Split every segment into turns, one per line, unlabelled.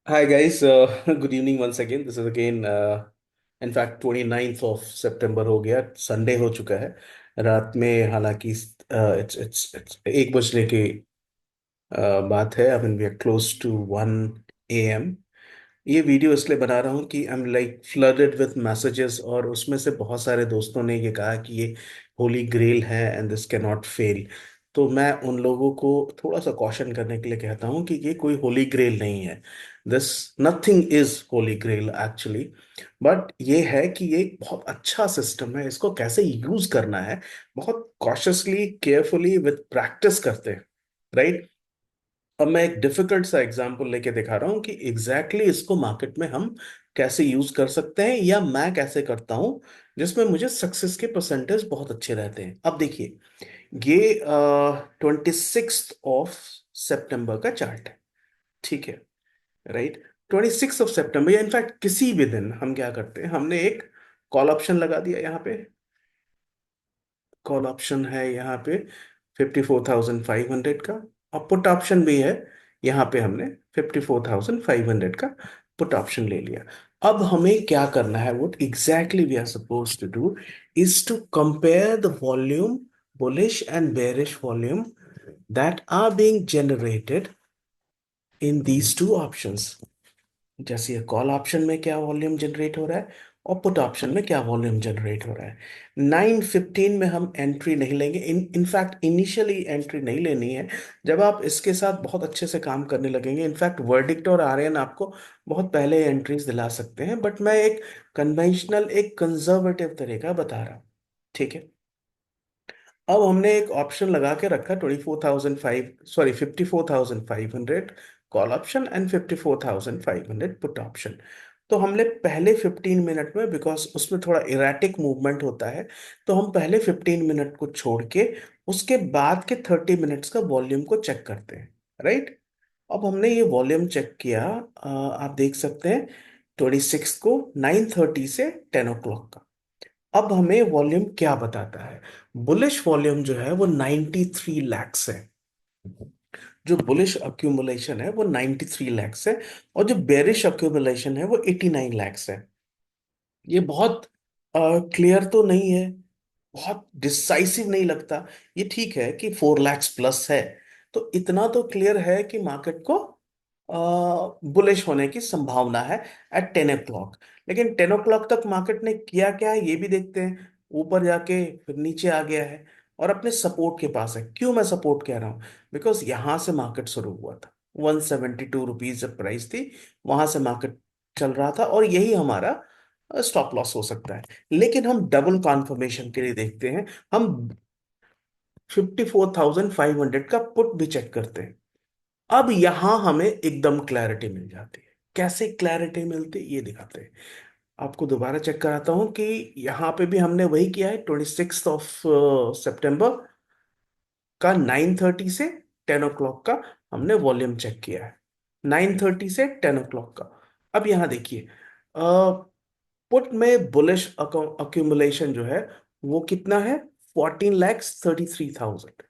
Hi guys, good evening once again. This is again, in fact 29th of September हो गया, Sunday हो चुका है रात में। हालांकि इट्स 1 बजने की बात है। I mean we are close to 1 AM। ये वीडियो इसलिए बना रहा हूँ कि I am like flooded with messages, और उसमें से बहुत सारे दोस्तों ने ये कहा कि ये होली ग्रेल है and this can not fail. तो मैं उन लोगों को थोड़ा सा कॉशन करने के लिए कहता हूँ कि ये कोई होली ग्रेल नहीं है। This nothing is holy grail actually. But ये है कि ये एक बहुत अच्छा सिस्टम है, इसको कैसे यूज करना है बहुत कॉशियसली केयरफुली विथ प्रैक्टिस करते हैं, राइट। अब मैं एक डिफिकल्ट सा एग्जांपल लेके दिखा रहा हूँ कि एग्जैक्टली इसको मार्केट में हम कैसे यूज कर सकते हैं या मैं कैसे करता हूँ, जिसमें मुझे सक्सेस के परसेंटेज बहुत अच्छे रहते हैं। अब देखिए, ये 26 ऑफ सितंबर का चार्ट है, ठीक है, राइट। 26 ऑफ सितंबर या इनफैक्ट किसी भी दिन हम क्या करते हैं, हमने एक कॉल ऑप्शन लगा दिया यहाँ पे। कॉल ऑप्शन है यहाँ पे 54,500 का, और पुट ऑप्शन भी है यहाँ पे। हमने 54,500 का पुट ऑप्शन ले लिया। अब हमें क्या करना है, what exactly we are suppose to do is to compare the volume, bullish and bearish volume that are being generated in these two options. जैसे ये कॉल ऑप्शन में क्या वॉल्यूम जनरेट हो रहा है और पुट ऑप्शन में क्या वॉल्यूम जनरेट हो रहा है। 9:15 में हम एंट्री नहीं लेंगे, इनफैक्ट इनिशियली एंट्री नहीं लेनी है। जब आप इसके साथ बहुत अच्छे से काम करने लगेंगे, इनफैक्ट वर्डिक्ट और आर्यन आपको बहुत पहले एंट्रीज दिला सकते हैं, बट मैं एक कन्वेंशनल, एक कंजर्वेटिव तरीका बता रहा हूँ, ठीक है। अब हमने एक ऑप्शन लगा के रखा 54,500 call option and 54,500 put option. तो हमने पहले 15 मिनट में, बिकॉज उसमें थोड़ा इरेटिक मूवमेंट होता है, तो हम पहले 15 मिनट को छोड़ के उसके बाद के 30 मिनट्स का वॉल्यूम को चेक करते हैं, राइट। अब हमने ये वॉल्यूम चेक किया, आप देख सकते हैं 26 को 9:30 से 10 o'clock का। अब हमें वॉल्यूम क्या बताता है। बुलिश वॉल्यूम जो है वो 93 लैक्स है। जो बुलिश अक्यूमुलेशन है वो 93 लैक्स है, और जो बेरिश अक्यूमुलेशन है वो 89 लैक्स है। ये बहुत क्लियर तो नहीं है, बहुत डिसाइसिव नहीं लगता। ये ठीक है कि 4 लैक्स प्लस है, तो इतना तो क्लियर है कि मार्केट को बुलिश होने की संभावना है एट 10 o'clock। लेकिन 10 o'clock तक मार्केट ने किया क्या है ये भी देखते हैं। ऊपर जाके फिर नीचे आ गया है और अपने सपोर्ट के पास है। क्यों मैं सपोर्ट कह रहा हूँ, बिकॉज यहां से मार्केट शुरू हुआ था, 172 रुपीज जब प्राइस थी, वहां से मार्केट चल रहा था, और यही हमारा स्टॉप लॉस हो सकता है। लेकिन हम डबल कॉन्फर्मेशन के लिए देखते हैं, हम 54,500 का पुट भी चेक करते हैं। अब यहां हमें एकदम क्लैरिटी मिल जाती है। कैसे क्लैरिटी मिलती है ये दिखाते हैं। आपको दोबारा चेक कराता हूं कि यहां पे भी हमने वही किया है। 26 ऑफ सितंबर का 9:30 से 10 o'clock का हमने वॉल्यूम चेक किया है, 9:30 से 10 o'clock का। अब यहां देखिए, पुट में बुलिश अक्यूमुलेशन जो है वो कितना है, 14,33,000।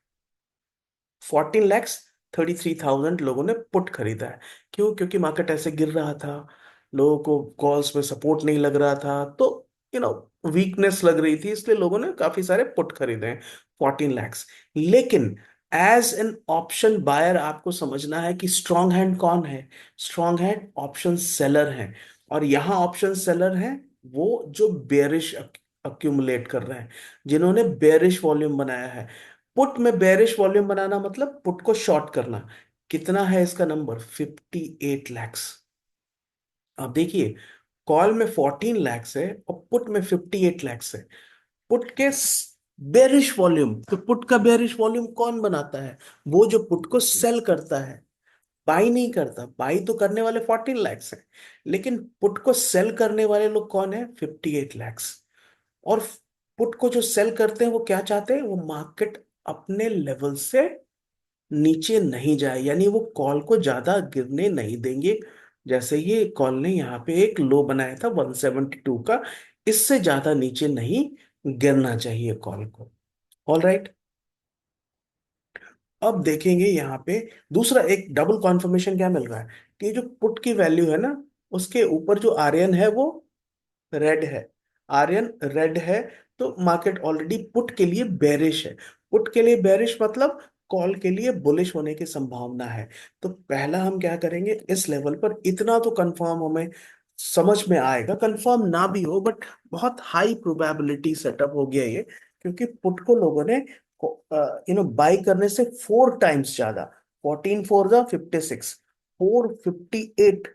14,33,000 लोगों ने पुट खरीदा है। क्यों? क्योंकि मार्केट ऐसे गिर रहा था, लोगों को कॉल्स में सपोर्ट नहीं लग रहा था, तो यू नो वीकनेस लग रही थी, इसलिए लोगों ने काफी सारे पुट खरीदे हैं, 14 लैक्स। लेकिन एज एन ऑप्शन बायर आपको समझना है कि स्ट्रॉन्ग हैंड कौन है। स्ट्रॉन्ग हैंड ऑप्शन सेलर हैं, और यहाँ ऑप्शन सेलर हैं वो जो बेरिश अक्यूमुलेट कर रहे हैं, जिन्होंने बेरिश वॉल्यूम बनाया है। पुट में बेरिश वॉल्यूम बनाना मतलब पुट को शॉर्ट करना। कितना है इसका नंबर, 58 लैक्स। अब देखिए, कॉल में 14 लैक्स है और पुट में 58 लैक्स है। पुट के बेरिश वॉल्यूम, तो पुट का बेरिश वॉल्यूम कौन बनाता है, वो जो पुट को सेल करता है, बाई नहीं करता। बाई तो करने वाले 14 लैक्स हैं, लेकिन पुट को सेल करने वाले लोग कौन है, 58 लैक्स। और पुट को जो सेल करते हैं वो क्या चाहते हैं, वो मार्केट अपने लेवल से नीचे नहीं जाए, यानी वो कॉल को ज्यादा गिरने नहीं देंगे। जैसे ये कॉल ने यहाँ पे एक लो बनाया था 172 का, इससे ज्यादा नीचे नहीं गिरना चाहिए कॉल को। All right. अब देखेंगे यहाँ पे दूसरा एक डबल कॉन्फर्मेशन क्या मिल रहा है कि जो पुट की वैल्यू है ना, उसके ऊपर जो आर्यन है वो रेड है, आर्यन रेड है। तो मार्केट ऑलरेडी पुट के लिए बेरिश है। पुट के लिए बेरिश मतलब कॉल के लिए बुलिश होने की संभावना है। तो पहला हम क्या करेंगे, इस लेवल पर इतना तो कंफर्म हमें समझ में आएगा, कंफर्म ना भी हो बट बहुत हाई प्रोबेबिलिटी सेटअप हो गया ये, क्योंकि पुट को लोगों ने बाई करने से 4 टाइम्स ज्यादा, 14 4 जा 56, 458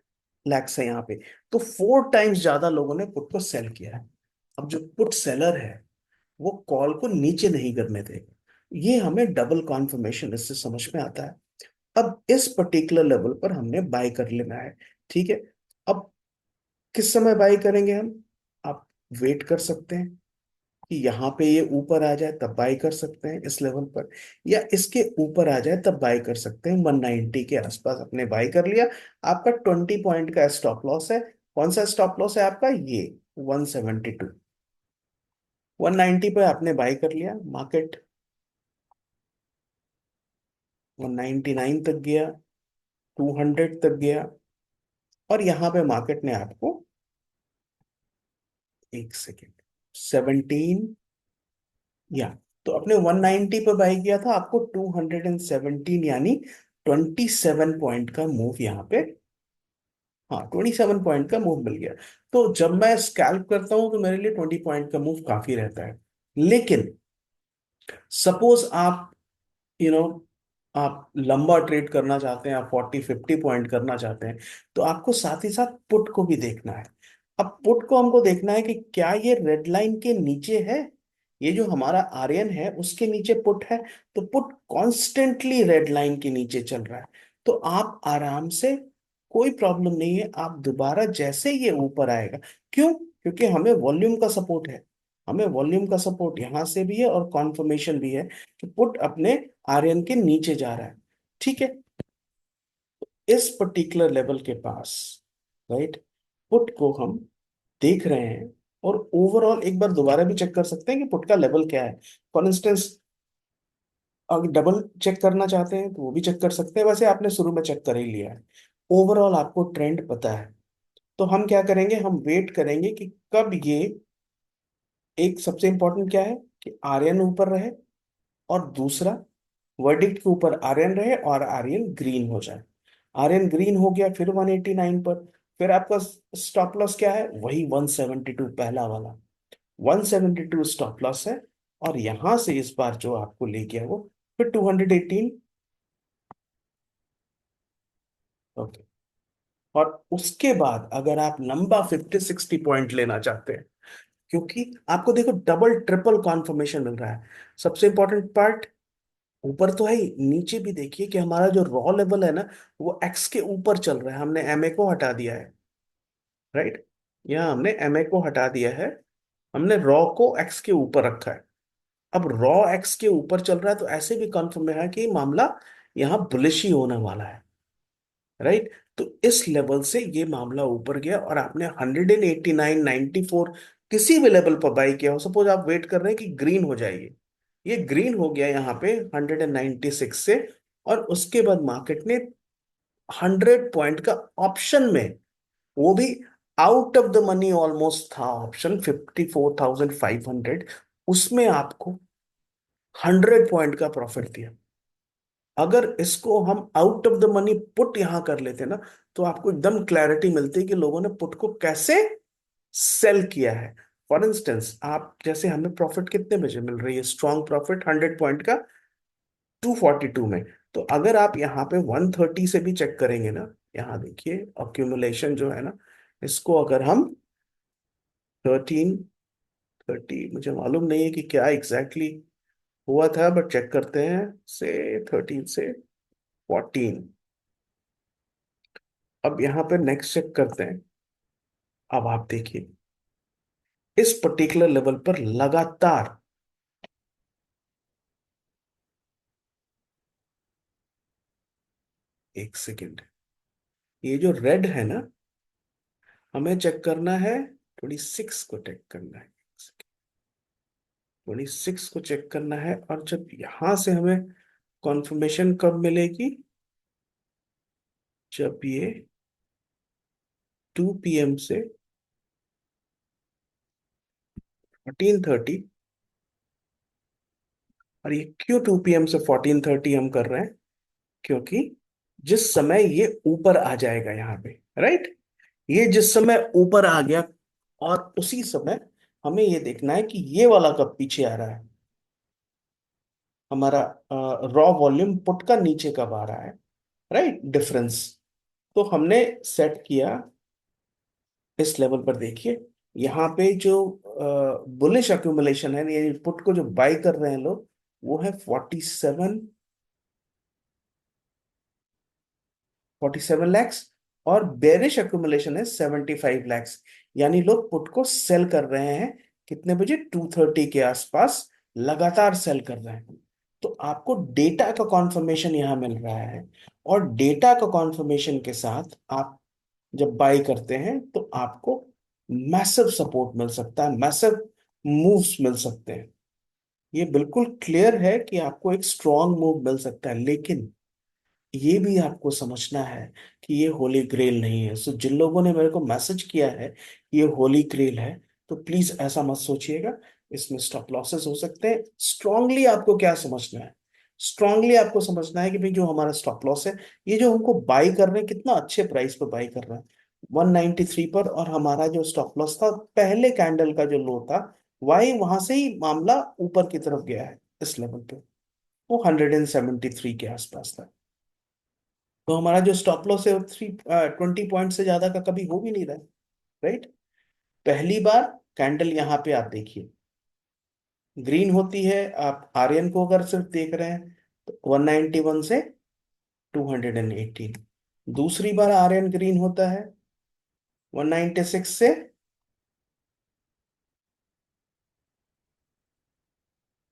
लैक्स है यहाँ पे। तो 4 टाइम्स ज्यादा लोगों ने पुट को सेल किया है। अब जो पुट सेलर है वो कॉल को नीचे नहीं करने देगा। ये हमें डबल कॉन्फर्मेशन इससे समझ में आता है। अब इस पर्टिकुलर लेवल पर हमने बाय कर लेना है। ठीक है। अब किस समय बाय करेंगे हम, आप वेट कर सकते हैं कि यहाँ पे ये ऊपर आ जाए तब बाय कर सकते हैं इस लेवल पर, या इसके ऊपर आ जाए तब बाय कर सकते हैं। 190 के आसपास अपने बाय कर लिया। आपका 20 पॉइंट का स्टॉप लॉस है। कौन सा स्टॉप लॉस है आपका, ये 172। 190 पे आपने बाय कर लिया, मार्केट 199 तक गया, 200 तक गया, और यहां पे मार्केट ने आपको, एक सेकेंड, 17, या तो अपने 190 पे बाय किया था, आपको 217 यानी 27 पॉइंट का मूव यहाँ पे, हाँ 27 पॉइंट का मूव मिल गया। तो जब मैं स्कैल्प करता हूं तो मेरे लिए 20 पॉइंट का मूव काफी रहता है। लेकिन सपोज आप यू नो आप लंबा ट्रेड करना चाहते हैं, आप 40 50 पॉइंट करना चाहते हैं, तो आपको साथ ही साथ पुट को भी देखना है। अब पुट को हमको देखना है कि क्या ये रेड लाइन के नीचे है, ये जो हमारा आर्यन है उसके नीचे पुट है। तो पुट कॉन्स्टेंटली रेड लाइन के नीचे चल रहा है, तो आप आराम से, कोई प्रॉब्लम नहीं है, आप दोबारा जैसे ये ऊपर आएगा, क्यों, क्योंकि हमें वॉल्यूम का सपोर्ट है। हमें वॉल्यूम का सपोर्ट यहां से भी है और कॉन्फर्मेशन भी है कि पुट अपने आर्यन के नीचे जा रहा है। ठीक है। इस पर्टिकुलर लेवल के पास, राइट, पुट को हम देख रहे हैं, और ओवरऑल एक बार दोबारा भी चेक कर सकते हैं कि पुट का लेवल क्या है। फॉर इंस्टेंस, अगर डबल चेक करना चाहते हैं तो वो भी चेक कर सकते हैं, वैसे आपने शुरू में चेक कर ही लिया है। ओवरऑल आपको ट्रेंड पता है। तो हम क्या करेंगे, हम वेट करेंगे कि कब ये, एक सबसे इंपॉर्टेंट क्या है कि आर्यन ऊपर रहे, और दूसरा वर्डिक्ट के ऊपर आर्यन रहे और आर्यन ग्रीन हो जाए। आर्यन ग्रीन हो गया फिर 189 पर, फिर आपका स्टॉप लॉस क्या है, वही 172 पहला वाला, 172 स्टॉप लॉस है। और यहां से इस बार जो आपको ले गया वो फिर 218। ओके। और उसके बाद अगर आप लंबा 50 60 पॉइंट लेना चाहते हैं, क्योंकि आपको देखो डबल ट्रिपल कॉन्फर्मेशन मिल रहा है। सबसे इंपॉर्टेंट पार्ट, ऊपर तो है ही, नीचे भी देखिए कि हमारा जो रॉ लेवल है ना, वो एक्स के ऊपर चल रहा है। हमने एमए को हटा दिया है, राइट, यहाँ हमने एमए को हटा दिया है, हमने रॉ को एक्स के ऊपर रखा है। अब रॉ एक्स के ऊपर चल रहा है तो ऐसे भी कंफर्म है कि मामला यहाँ बुलिश ही होने वाला है, राइट। तो इस लेवल से ये मामला ऊपर गया और आपने 189 94 किसी भी लेवल पर बाई किया हो, सपोज आप वेट कर रहे हैं कि ग्रीन हो जाएगी, ये ग्रीन हो गया यहाँ पे 196 से, और उसके बाद मार्केट ने 100 पॉइंट का ऑप्शन में, वो भी out of the money almost था ऑप्शन 54,500, उसमें आपको 100 पॉइंट का प्रॉफिट दिया। अगर इसको हम out of the money put यहां कर लेते ना, तो आपको एकदम क्लैरिटी मिलती है कि लोगों ने पुट को कैसे सेल किया है। फॉर इंस्टेंस, आप जैसे, हमें प्रॉफिट कितने बजे मिल रही है, स्ट्रॉन्ग प्रॉफिट 100 पॉइंट का 242 में। तो अगर आप यहाँ पे 130 से भी चेक करेंगे ना, यहाँ देखिए अक्यूमुलेशन जो है ना, इसको अगर हम 1330, मुझे मालूम नहीं है कि क्या एग्जैक्टली हुआ था बट चेक करते हैं, से 13 से 14। अब यहाँ पे नेक्स्ट चेक करते हैं। अब आप देखिए इस पर्टिकुलर लेवल पर लगातार, एक सेकेंड, ये जो रेड है ना, हमें चेक करना है, 26 को चेक करना है, 26 को चेक करना है। और जब यहां से हमें कॉन्फर्मेशन कब मिलेगी? जब ये 2 PM से 14:30, और ये क्यों 2 PM से 14:30 हम कर रहे हैं? क्योंकि जिस समय ये ऊपर आ जाएगा यहाँ पे, राइट, ये जिस समय ऊपर आ गया, और उसी समय हमें ये देखना है कि ये वाला कब पीछे आ रहा है, हमारा रॉ वॉल्यूम पुट का नीचे कब आ रहा है, राइट, डिफरेंस। तो हमने सेट किया इस लेवल पर। देखिए यहाँ पे जो बुलिश एक्यूमुलेशन है, ये पुट को जो बाय कर रहे हैं लोग, वो है 47 लैक्स, और बेरिश एक्यूमुलेशन है 75 लैक्स। यानी लोग पुट को सेल कर रहे हैं कितने बजे? 2:30 के आसपास लगातार सेल कर रहे हैं। तो आपको डेटा का कॉन्फर्मेशन यहाँ मिल रहा है, और डेटा का कॉन्फर्मेशन के साथ आप जब बाई करते हैं तो आपको मैसिव सपोर्ट मिल सकता है, मैसिव मूव्स मिल सकते हैं। ये बिल्कुल क्लियर है कि आपको एक स्ट्रॉन्ग मूव मिल सकता है, लेकिन ये भी आपको समझना है कि ये होली ग्रेल नहीं है। सो जिन लोगों ने मेरे को मैसेज किया है ये होली ग्रेल है, तो प्लीज ऐसा मत सोचिएगा। इसमें स्टॉप लॉसेस हो सकते हैं। स्ट्रांगली आपको क्या समझना है? स्ट्रांगली आपको समझना है कि भाई जो हमारा स्टॉप लॉस है, ये जो हमको बाई कर रहे हैं, कितना अच्छे प्राइस पे बाई कर रहे हैं, 193 पर, और हमारा जो स्टॉप लॉस था पहले कैंडल का जो लो था, वाई वहां से ही मामला ऊपर की तरफ गया है इस लेवल पे, वो 173 के आसपास था। तो हमारा जो स्टॉप लॉस है वो 20 पॉइंट से ज्यादा का कभी हो भी नहीं रहा है, राइट। पहली बार कैंडल यहाँ पे आप देखिए ग्रीन होती है, आप आर्यन को अगर सिर्फ देख रहे हैं तो 191 से 218। दूसरी बार आर्यन ग्रीन होता है 196 से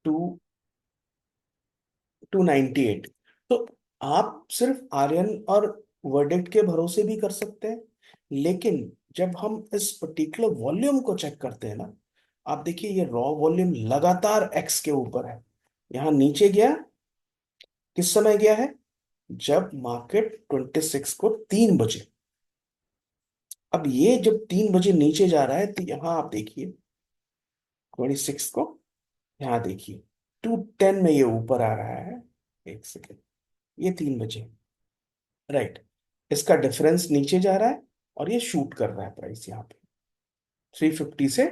2 298। तो आप सिर्फ आर्यन और वर्डिक्ट के भरोसे भी कर सकते हैं, लेकिन जब हम इस पर्टिकुलर वॉल्यूम को चेक करते हैं ना, आप देखिए ये रॉ वॉल्यूम लगातार एक्स के ऊपर है। यहाँ नीचे गया, किस समय गया है? जब मार्केट 26 को 3 बजे। अब ये जब 3 बजे नीचे जा रहा है, तो यहाँ आप देखिए 26 को, यहाँ देखिए 210 में ये ऊपर आ रहा है। एक सेकेंड, ये 3 बजे, राइट, इसका डिफरेंस नीचे जा रहा है, और ये शूट कर रहा है प्राइस यहाँ पे 350 से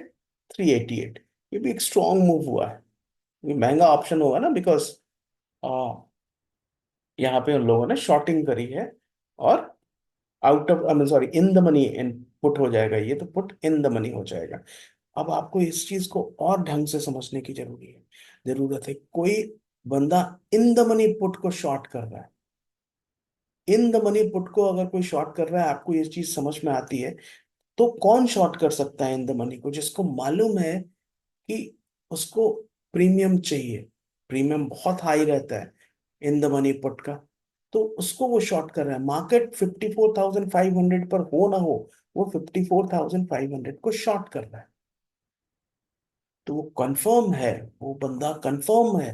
388। ये भी एक स्ट्रॉन्ग मूव हुआ है। ये महंगा ऑप्शन होगा ना, बिकॉज यहाँ पे उन लोगों ने शॉर्टिंग करी है, और out of, I mean sorry, in the money in put हो जाएगा, ये तो पुट इन द मनी हो जाएगा। अब आपको इस चीज को और ढंग से समझने की जरूरत है। कोई बंदा इन द मनी पुट को शॉर्ट कर रहा है, इन द मनी पुट को अगर कोई शॉर्ट कर रहा है, आपको ये चीज समझ में आती है, तो कौन शॉर्ट कर सकता है इन द मनी को? जिसको मालूम है कि उसको प्रीमियम चाहिए, प्रीमियम बहुत हाई रहता है इन द मनी पुट का, तो उसको वो शॉर्ट कर रहा है। मार्केट 54,500 पर हो ना हो, वो 54,500 को शॉर्ट कर रहा है। तो वो कंफर्म है, वो बंदा कंफर्म है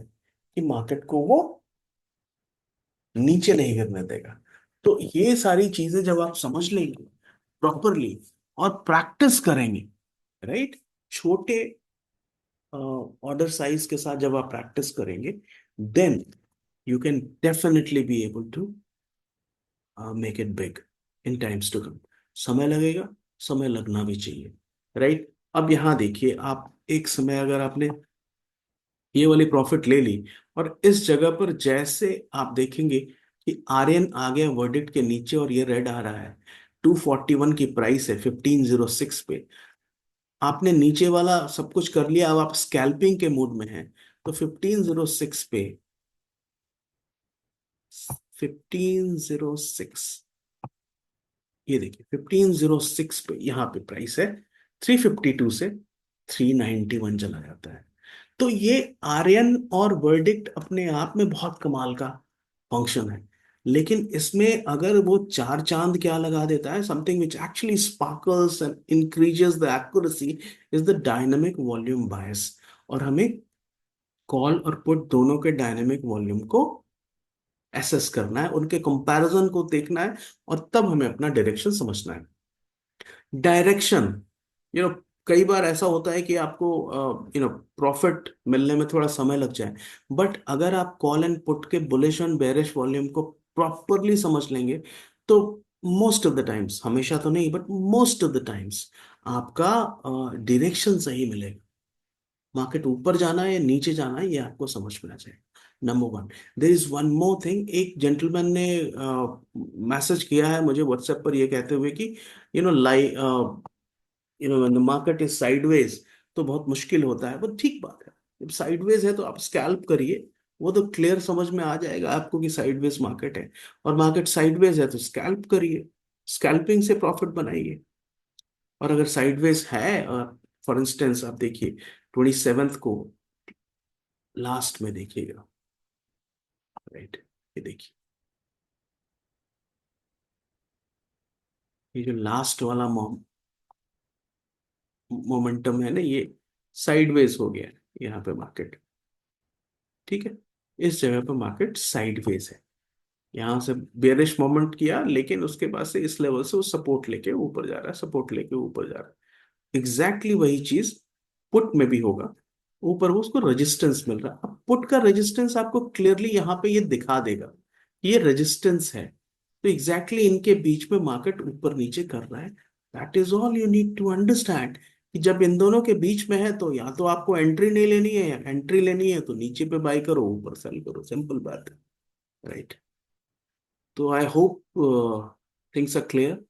कि मार्केट को वो नीचे नहीं गिरने देगा। तो ये सारी चीजें जब आप समझ लेंगे प्रॉपरली और प्रैक्टिस करेंगे, राइट, छोटे ऑर्डर साइज के साथ जब आप प्रैक्टिस करेंगे, then you can definitely be able to make it big in times to come. समय लगेगा, समय लगना भी चाहिए, राइट। अब यहाँ देखिए, आप एक समय अगर आपने ये वाली प्रॉफिट ले ली, और इस जगह पर जैसे आप देखेंगे कि आर्यन आ गया वर्डिक्ट के नीचे, और ये रेड आ रहा है, 241 की प्राइस है 1506 पे। आपने नीचे वाला सब कुछ कर लिया, अब आप स्कैल्पिंग के मूड में हैं, तो 1506 पे, 1506, ये देखिए 1506 पे यहाँ पे प्राइस है, 352 से 391 चला जाता है। तो ये आर्यन और वर्डिक्ट अपने आप में बहुत कमाल का फंक्शन है, लेकिन इसमें अगर वो चार चांद क्या लगा देता है, something which actually sparkles and increases the accuracy, is the dynamic volume bias. और हमें कॉल और पुट दोनों के डायनामिक वॉल्यूम को एसेस करना है, उनके कंपैरिजन को देखना है, और तब हमें अपना डायरेक्शन समझना है। डायरेक्शन, यू नो, कई बार ऐसा होता है कि आपको प्रॉफिट मिलने में थोड़ा समय लग जाए, बट अगर आप कॉल एंड पुट के बुलिश और बेरिश वॉल्यूम को प्रॉपरली समझ लेंगे, तो मोस्ट ऑफ द टाइम्स, हमेशा तो नहीं but most of the times, आपका डायरेक्शन सही मिलेगा। मार्केट ऊपर जाना है या नीचे जाना है, ये आपको समझ में आ जाएगा। Number one. There is one more thing, एक जेंटलमैन ने मैसेज किया है मुझे व्हाट्सएप पर, ये कहते हुए कि you know lie when the market is sideways, तो बहुत मुश्किल होता है। वो ठीक बात है, जब साइडवेज है तो आप स्कैल्प करिए, वो तो क्लियर समझ में आ जाएगा आपको कि साइडवेज मार्केट है। और मार्केट साइडवेज है तो स्कैल्प करिए, स्कैल्पिंग से प्रॉफिट बनाइए। और अगर साइडवेज है, और फॉर इंस्टेंस आप देखिए 27th को, लास्ट में देखिएगा, राइट, ये देखिए, ये जो लास्ट वाला मोमेंटम है ना, ये साइडवेज हो गया है यहाँ पे मार्केट। ठीक है, इस जगह पे मार्केट साइडवेज है। यहाँ से बेरिश मोमेंट किया, लेकिन उसके बाद से इस लेवल से वो सपोर्ट लेके ऊपर जा रहा है, सपोर्ट लेके ऊपर जा रहा है। एग्जैक्टली वही चीज पुट में भी होगा। ऊपर वो उसको रेजिस्टेंस मिल रहा है, अब पुट का रेजिस्टेंस आपको क्लियरली यहाँ पे ये दिखा देगा कि ये रेजिस्टेंस है। तो एग्जैक्टली इनके बीच में मार्केट ऊपर नीचे कर रहा है। That is all you need to understand, कि जब इन दोनों के बीच में है तो या तो आपको एंट्री नहीं लेनी है, या एंट्री लेनी है तो नीचे पे बाई करो, ऊपर सेल करो, सिंपल बात है, राइट। तो I hope things are clear.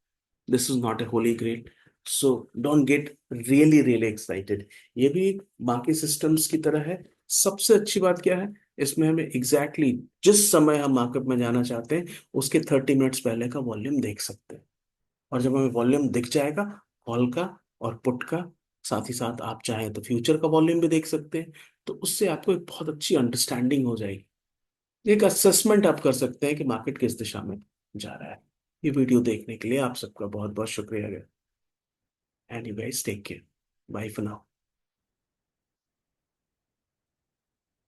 This is not a holy grail, so don't get really really excited. ये भी बाकी सिस्टम्स की तरह है। सबसे अच्छी बात क्या है, इसमें हमें एग्जैक्टली जिस समय हम मार्केट में जाना चाहते हैं, उसके 30 मिनट्स पहले का वॉल्यूम देख सकते हैं। और जब हमें वॉल्यूम दिख जाएगा, कॉल का और पुट का, साथ ही साथ आप चाहें तो फ्यूचर का वॉल्यूम भी देख सकते हैं। तो उससे आपको एक बहुत अच्छी अंडरस्टैंडिंग हो जाएगी, एक असेसमेंट आप कर सकते हैं कि मार्केट किस दिशा में जा रहा है। ये वीडियो देखने के लिए आप सबका बहुत बहुत शुक्रिया। Anyways, take care, bye for now.